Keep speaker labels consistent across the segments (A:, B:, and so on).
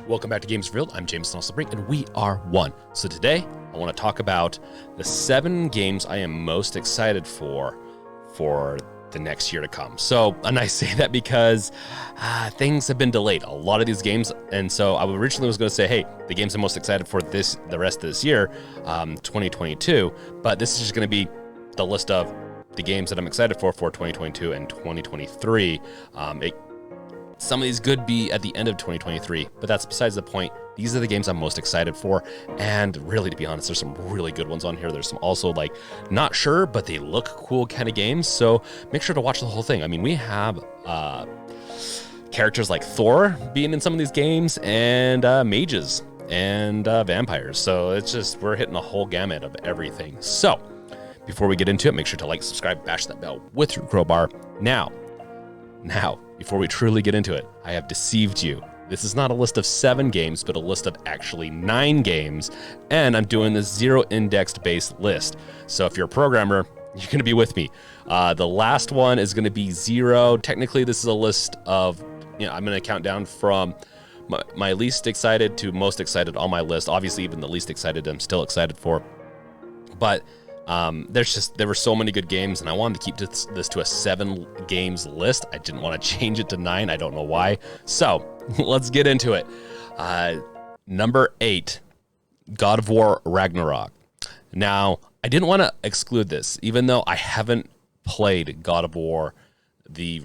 A: Welcome back to Games Revealed. I'm James Brink, and we are one. So today, I want to talk about the 7 games I am most excited for the next year to come. So, and I say that because things have been delayed. A lot of these games, and so I originally was going to say, hey, the games I'm most excited for the rest of this year, 2022, but this is just going to be the list of the games that I'm excited for 2022 and 2023. Some of these could be at the end of 2023, but that's besides the point. These are the games I'm most excited for, and really, to be honest, there's some really good ones on here. There's some also like not sure, but they look cool kind of games, so make sure to watch the whole thing. I mean, we have characters like Thor being in some of these games, and mages and vampires, so it's just, we're hitting a whole gamut of everything. So before we get into it, make sure to like, subscribe, bash that bell with your crowbar. Now, before we truly get into it, I have deceived you. This is not a list of 7 games, but a list of actually 9 games, and I'm doing this 0 indexed based list. So if you're a programmer, you're going to be with me. The last one is going to be 0. Technically, this is a list of, I'm going to count down from my least excited to most excited on my list. Obviously, even the least excited, I'm still excited for. But there were so many good games, and I wanted to keep this to a 7 games list. I didn't want to change it to 9. I don't know why. So let's get into it. Number 8, God of War Ragnarok. Now, I didn't want to exclude this, even though I haven't played God of War, the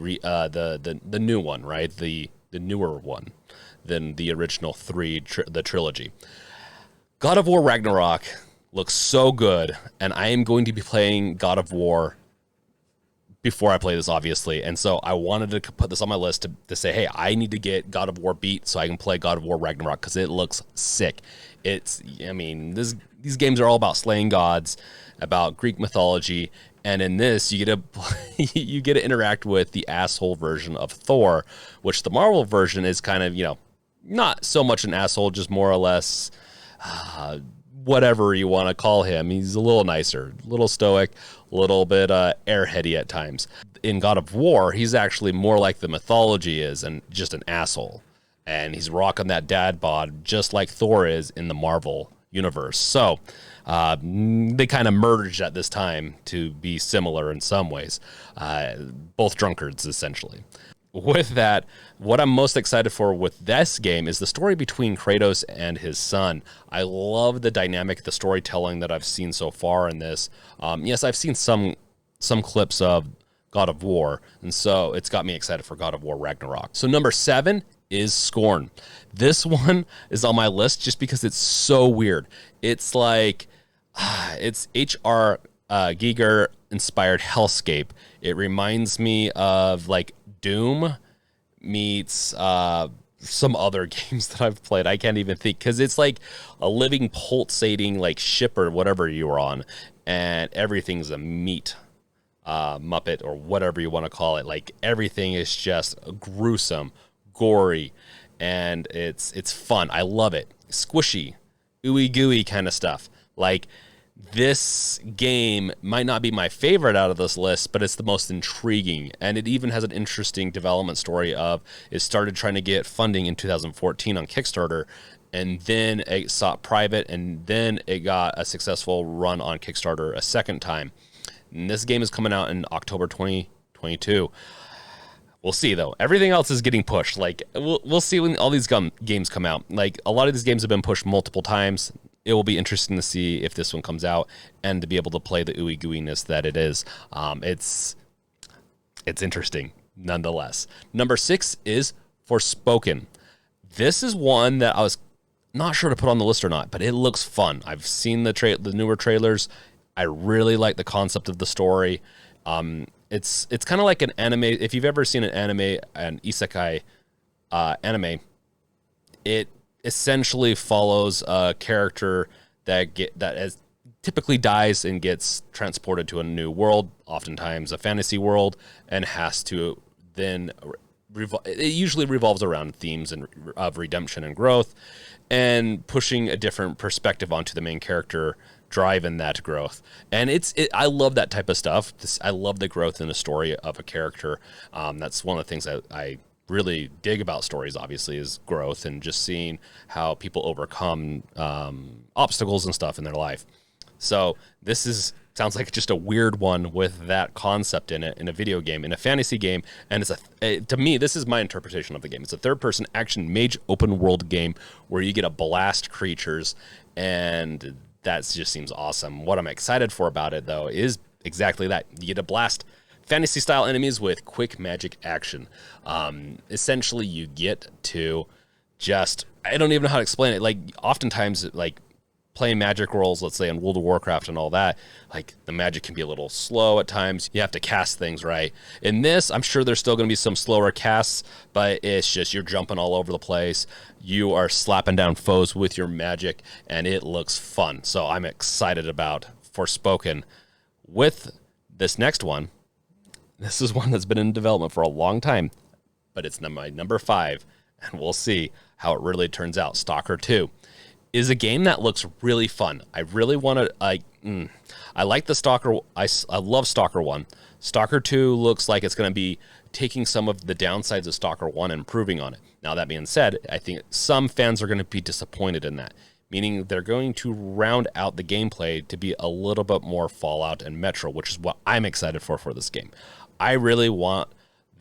A: new one, right? The newer one than the original 3, the trilogy. God of War Ragnarok looks so good, and I am going to be playing God of War before I play this, obviously, and so I wanted to put this on my list to say, hey, I need to get God of War beat so I can play God of War Ragnarok, because it looks sick. These games are all about slaying gods, about Greek mythology, and in this, you get to interact with the asshole version of Thor, which the Marvel version is kind of, not so much an asshole, just more or less whatever you want to call him. He's a little nicer, a little stoic, a little bit airheady at times. In God of War, he's actually more like the mythology is, and just an asshole. And he's rocking that dad bod just like Thor is in the Marvel universe. So they kind of merged at this time to be similar in some ways. Both drunkards, essentially. With that, what I'm most excited for with this game is the story between Kratos and his son. I love the dynamic, the storytelling that I've seen so far in this. Yes, I've seen some clips of God of War, and so it's got me excited for God of War Ragnarok. So number 7 is Scorn. This one is on my list just because it's so weird. It's like, it's H.R. Giger inspired hellscape. It reminds me of like Doom meets some other games that I've played. I can't even think, because it's like a living, pulsating like ship or whatever you're on, and everything's a meat muppet or whatever you want to call it. Like everything is just gruesome, gory, and it's fun. I love it. Squishy, ooey gooey kind of stuff. Like, this game might not be my favorite out of this list, but it's the most intriguing, and it even has an interesting development story of it started trying to get funding in 2014 on Kickstarter, and then it sought private, and then it got a successful run on Kickstarter a second time. And this game is coming out in October 2022. We'll see, though. Everything else is getting pushed. Like, we'll see when all these games come out. Like, a lot of these games have been pushed multiple times. It will be interesting to see if this one comes out and to be able to play the ooey gooiness that it is. It's interesting, nonetheless. Number 6 is Forspoken. This is one that I was not sure to put on the list or not, but it looks fun. I've seen the newer trailers. I really like the concept of the story. It's kind of like an anime. If you've ever seen an isekai anime, it essentially follows a character that typically dies and gets transported to a new world, oftentimes a fantasy world, and has to then it usually revolves around themes of redemption and growth, and pushing a different perspective onto the main character, driving that growth. And I love that type of stuff. I love the growth in the story of a character. That's one of the things I really dig about stories, obviously, is growth and just seeing how people overcome obstacles and stuff in their life. So this sounds like just a weird one with that concept in it, in a video game, in a fantasy game, and to me, this is my interpretation of the game. It's a third-person action mage open world game where you get to blast creatures, and that just seems awesome. What I'm excited for about it, though, is exactly that. You get to blast fantasy-style enemies with quick magic action. Essentially, you get to just, I don't even know how to explain it. Like, oftentimes, like, playing magic rolls, let's say in World of Warcraft and all that, like the magic can be a little slow at times. You have to cast things right. In this, I'm sure there's still going to be some slower casts, but it's just you're jumping all over the place. You are slapping down foes with your magic, and it looks fun. So I'm excited about Forspoken. With this next one, this is one that's been in development for a long time, but it's my number 5, and we'll see how it really turns out. Stalker 2 is a game that looks really fun. I really want to, I like the Stalker. I love Stalker 1. Stalker 2 looks like it's going to be taking some of the downsides of Stalker 1 and improving on it. Now, that being said, I think some fans are going to be disappointed in that, meaning they're going to round out the gameplay to be a little bit more Fallout and Metro, which is what I'm excited for this game. I really want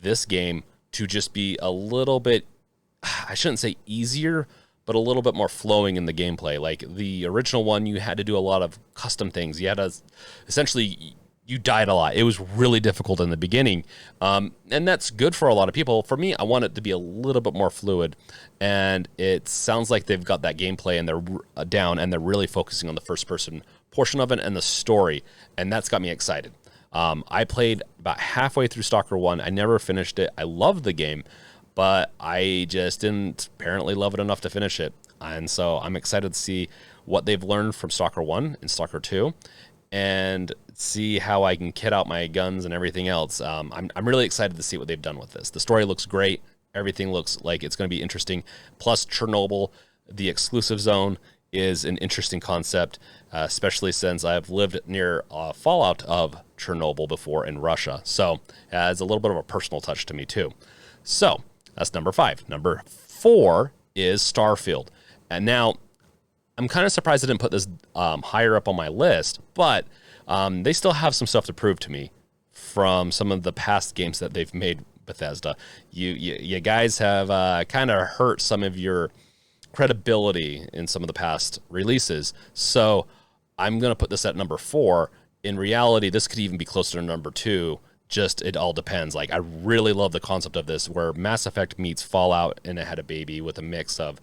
A: this game to just be a little bit, I shouldn't say easier, but a little bit more flowing in the gameplay. Like the original one, you had to do a lot of custom things. You had to, essentially, you died a lot. It was really difficult in the beginning. And that's good for a lot of people. For me, I want it to be a little bit more fluid. And it sounds like they've got that gameplay and they're down and they're really focusing on the first person portion of it and the story. And that's got me excited. I played about halfway through Stalker 1. I never finished it. I loved the game, but I just didn't apparently love it enough to finish it. And so I'm excited to see what they've learned from Stalker 1 and Stalker 2 and see how I can kit out my guns and everything else. I'm really excited to see what they've done with this. The story looks great. Everything looks like it's going to be interesting. Plus Chernobyl, the exclusive zone, is an interesting concept, especially since I've lived near Fallout of Chernobyl before in Russia. So it's a little bit of a personal touch to me too. So that's number 5. Number 4 is Starfield. And now, I'm kind of surprised I didn't put this higher up on my list, but they still have some stuff to prove to me from some of the past games that they've made, Bethesda. You guys have kind of hurt some of your credibility in some of the past releases. So I'm going to put this at number 4. In reality, this could even be closer to number 2. Just, it all depends. Like, I really love the concept of this, where Mass Effect meets Fallout and it had a baby with a mix of,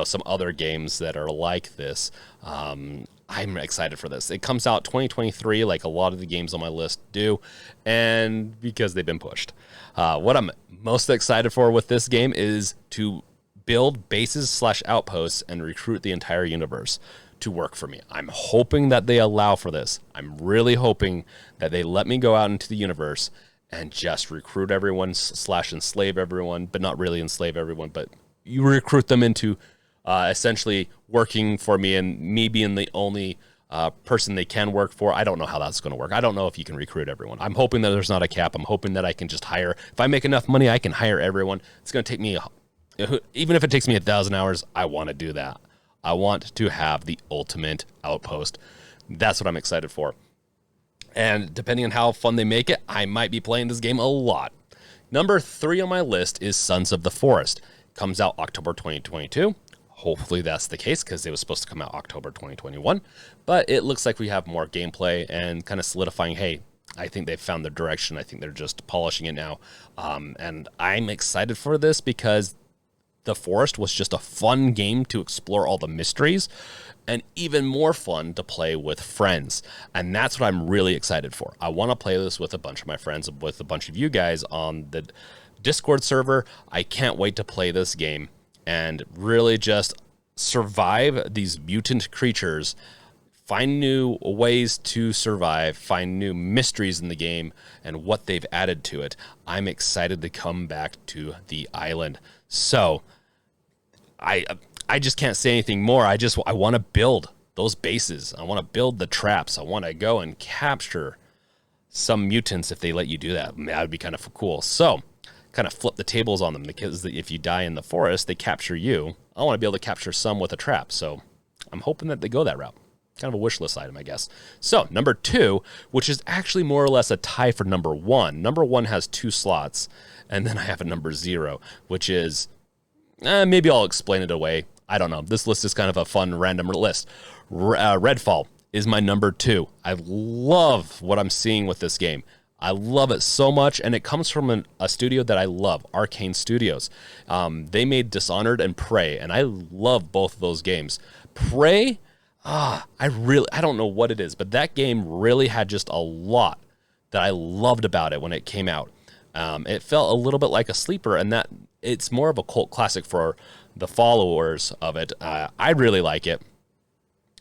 A: some other games that are like this. I'm excited for this. It comes out 2023, like a lot of the games on my list do, and because they've been pushed. What I'm most excited for with this game is to build bases/outposts and recruit the entire universe to work for me. I'm hoping that they allow for this. I'm really hoping that they let me go out into the universe and just recruit everyone / enslave everyone, but not really enslave everyone, but you recruit them into essentially working for me and me being the only person they can work for. I don't know how that's going to work. I don't know if you can recruit everyone. I'm hoping that there's not a cap. I'm hoping that I can just hire. If I make enough money, I can hire everyone. It's going to take me, even if it takes me 1,000 hours, I want to do that. I want to have the ultimate outpost. That's what I'm excited for. And depending on how fun they make it, I might be playing this game a lot. Number 3 on my list is Sons of the Forest. Comes out October 2022. Hopefully that's the case, because it was supposed to come out October 2021. But it looks like we have more gameplay and kind of solidifying, hey, I think they've found their direction. I think they're just polishing it now. And I'm excited for this because The Forest was just a fun game to explore all the mysteries, and even more fun to play with friends. And that's what I'm really excited for. I want to play this with a bunch of my friends, with a bunch of you guys on the Discord server. I can't wait to play this game and really just survive these mutant creatures, find new ways to survive, find new mysteries in the game and what they've added to it. I'm excited to come back to the island. So I just can't say anything more. I want to build those bases. I want to build the traps. I want to go and capture some mutants if they let you do that. That would be kind of cool. So kind of flip the tables on them, because if you die in the forest, they capture you. I want to be able to capture some with a trap, so I'm hoping that they go that route. Kind of a wish list item, I guess. So, number 2, which is actually more or less a tie for number 1. Number 1 has 2 slots, and then I have a number 0, which is, maybe I'll explain it away. I don't know. This list is kind of a fun, random list. Redfall is my number 2. I love what I'm seeing with this game. I love it so much, and it comes from a studio that I love, Arcane Studios. They made Dishonored and Prey, and I love both of those games. Prey, I don't know what it is, but that game really had just a lot that I loved about it when it came out. It felt a little bit like a sleeper, and that it's more of a cult classic for the followers of it. I really like it,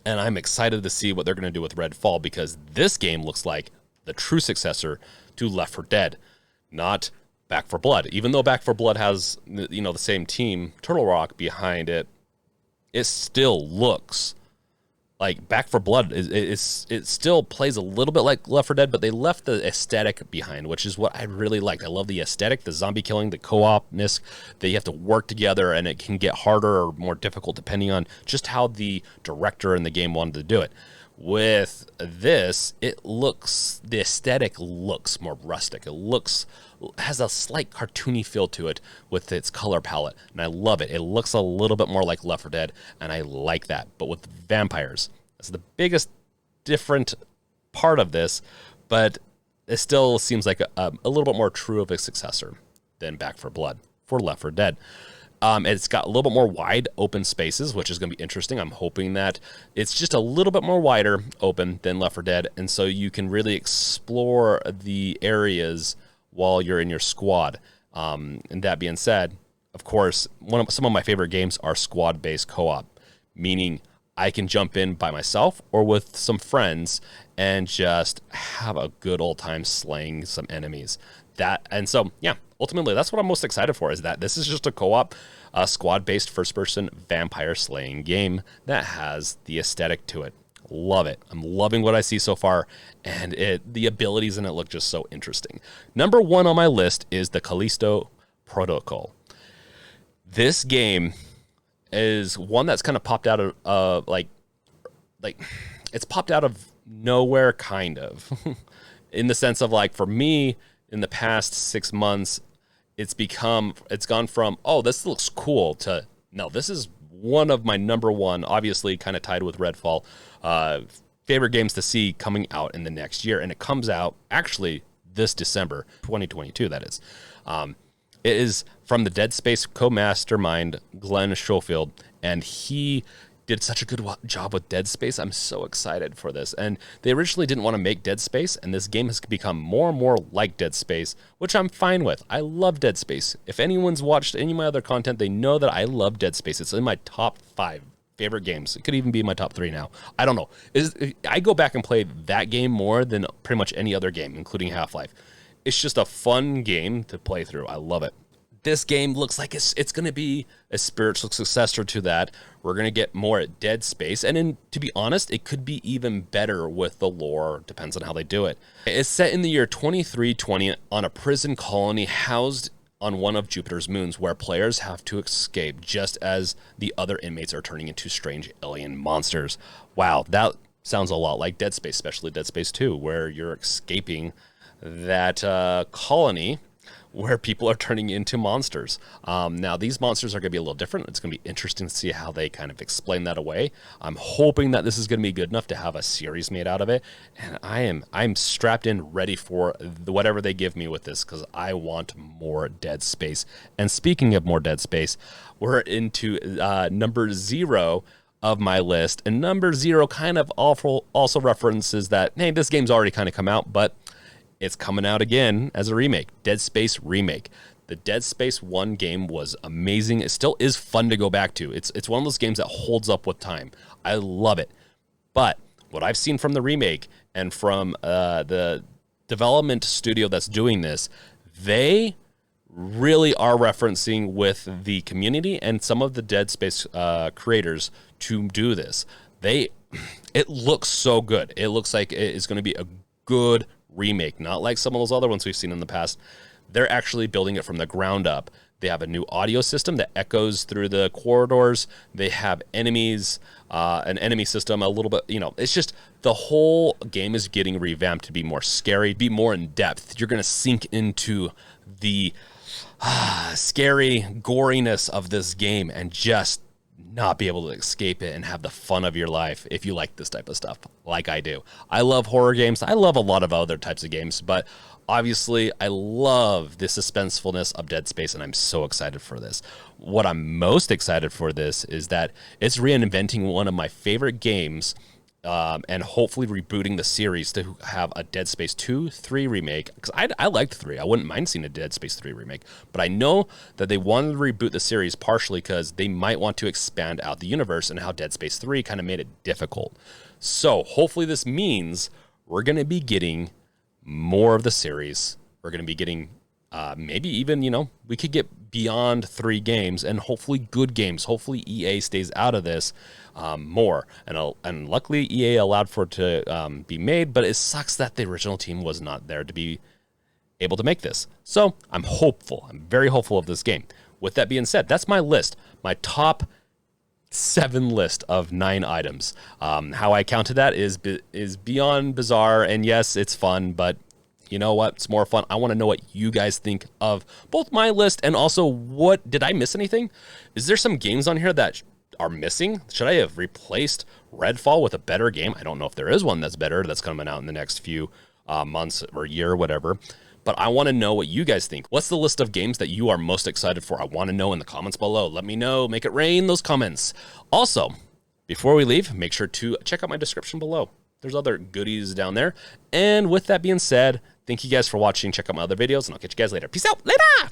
A: and I'm excited to see what they're going to do with Redfall, because this game looks like the true successor to Left 4 Dead, not Back 4 Blood. Even though Back 4 Blood has, the same team, Turtle Rock, behind it, it still looks like Back 4 Blood. It still plays a little bit like Left 4 Dead, but they left the aesthetic behind, which is what I really like. I love the aesthetic, the zombie killing, the co-opness, that you have to work together, and it can get harder or more difficult depending on just how the director in the game wanted to do it. With this, the aesthetic looks more rustic. It has a slight cartoony feel to it with its color palette, and I love it. It looks a little bit more like Left 4 Dead, and I like that. But with vampires, that's the biggest different part of this, but it still seems like a little bit more true of a successor than Back 4 Blood for Left 4 Dead. It's got a little bit more wide open spaces, which is going to be interesting. I'm hoping that it's just a little bit more wider open than Left 4 Dead, and so you can really explore the areas while you're in your squad. And that being said, of course, some of my favorite games are squad-based co-op, meaning I can jump in by myself or with some friends and just have a good old time slaying some enemies. Ultimately, that's what I'm most excited for, is that this is just a co-op, squad-based first-person vampire slaying game that has the aesthetic to it. Love it. I'm loving what I see so far, and the abilities in it look just so interesting. Number 1 on my list is the Callisto Protocol. This game is one that's kind of popped out of, it's popped out of nowhere, kind of, in the sense of, like, for me, in the past 6 months, it's gone from, oh, this looks cool, to, no, this is one of my number 1, obviously kind of tied with Redfall, favorite games to see coming out in the next year. And it comes out actually this December, 2022, that is. It is from the Dead Space co-mastermind, Glenn Schofield, and he did such a good job with Dead Space. I'm so excited for this. And they originally didn't want to make Dead Space, and this game has become more and more like Dead Space, which I'm fine with. I love Dead Space. If anyone's watched any of my other content, they know that I love Dead Space. It's in my top 5 favorite games. It could even be my top 3 now. I don't know. I go back and play that game more than pretty much any other game, including Half-Life. It's just a fun game to play through. I love it. This game looks like it's going to be a spiritual successor to that. We're going to get more at Dead Space. And to be honest, it could be even better with the lore. Depends on how they do it. It's set in the year 2320 on a prison colony housed on one of Jupiter's moons, where players have to escape just as the other inmates are turning into strange alien monsters. Wow, that sounds a lot like Dead Space, especially Dead Space 2, where you're escaping that colony where people are turning into monsters. Now, these monsters are going to be a little different. It's going to be interesting to see how they kind of explain that away. I'm hoping that this is going to be good enough to have a series made out of it. And I'm strapped in, ready for whatever they give me with this, because I want more Dead Space. And speaking of more Dead Space, we're into number 0 of my list. And number 0 kind of also references that, hey, this game's already kind of come out, but it's coming out again as a remake. Dead Space Remake. The Dead Space 1 game was amazing. It still is fun to go back to. It's one of those games that holds up with time. I love it. But what I've seen from the remake and from the development studio that's doing this, they really are referencing with the community and some of the Dead Space creators to do this. It looks so good. It looks like it's going to be a good remake, not like some of those other ones we've seen in the past, They're actually building it from the ground up. They have a new audio system that echoes through the corridors. They have enemies, an enemy system, a little bit, it's just the whole game is getting revamped to be more scary, be more in depth. You're going to sink into the scary goriness of this game and just not be able to escape it and have the fun of your life if you like this type of stuff like I do. I love horror games. I love a lot of other types of games, but obviously I love the suspensefulness of Dead Space, and I'm so excited for this. What I'm most excited for this is that it's reinventing one of my favorite games, and hopefully rebooting the series to have a Dead Space 2, 3 remake. Because I liked 3. I wouldn't mind seeing a Dead Space 3 remake. But I know that they wanted to reboot the series partially because they might want to expand out the universe, and how Dead Space 3 kind of made it difficult. So hopefully this means we're going to be getting more of the series. We're going to be getting maybe even, we could get beyond 3 games, and hopefully good games. Hopefully EA stays out of this more. And luckily EA allowed for it to be made, but it sucks that the original team was not there to be able to make this. So I'm hopeful. I'm very hopeful of this game. With that being said, that's my list. My top 7 list of 9 items. How I counted that is beyond bizarre, and yes, it's fun, but you know what? It's more fun. I want to know what you guys think of both my list and also what did I miss anything? Is there some games on here that are missing? Should I have replaced Redfall with a better game? I don't know if there is one that's better that's coming out in the next few months or year or whatever. But I want to know what you guys think. What's the list of games that you are most excited for? I want to know in the comments below. Let me know. Make it rain, those comments. Also, before we leave, make sure to check out my description below. There's other goodies down there. And with that being said, thank you guys for watching. Check out my other videos, and I'll catch you guys later. Peace out. Later!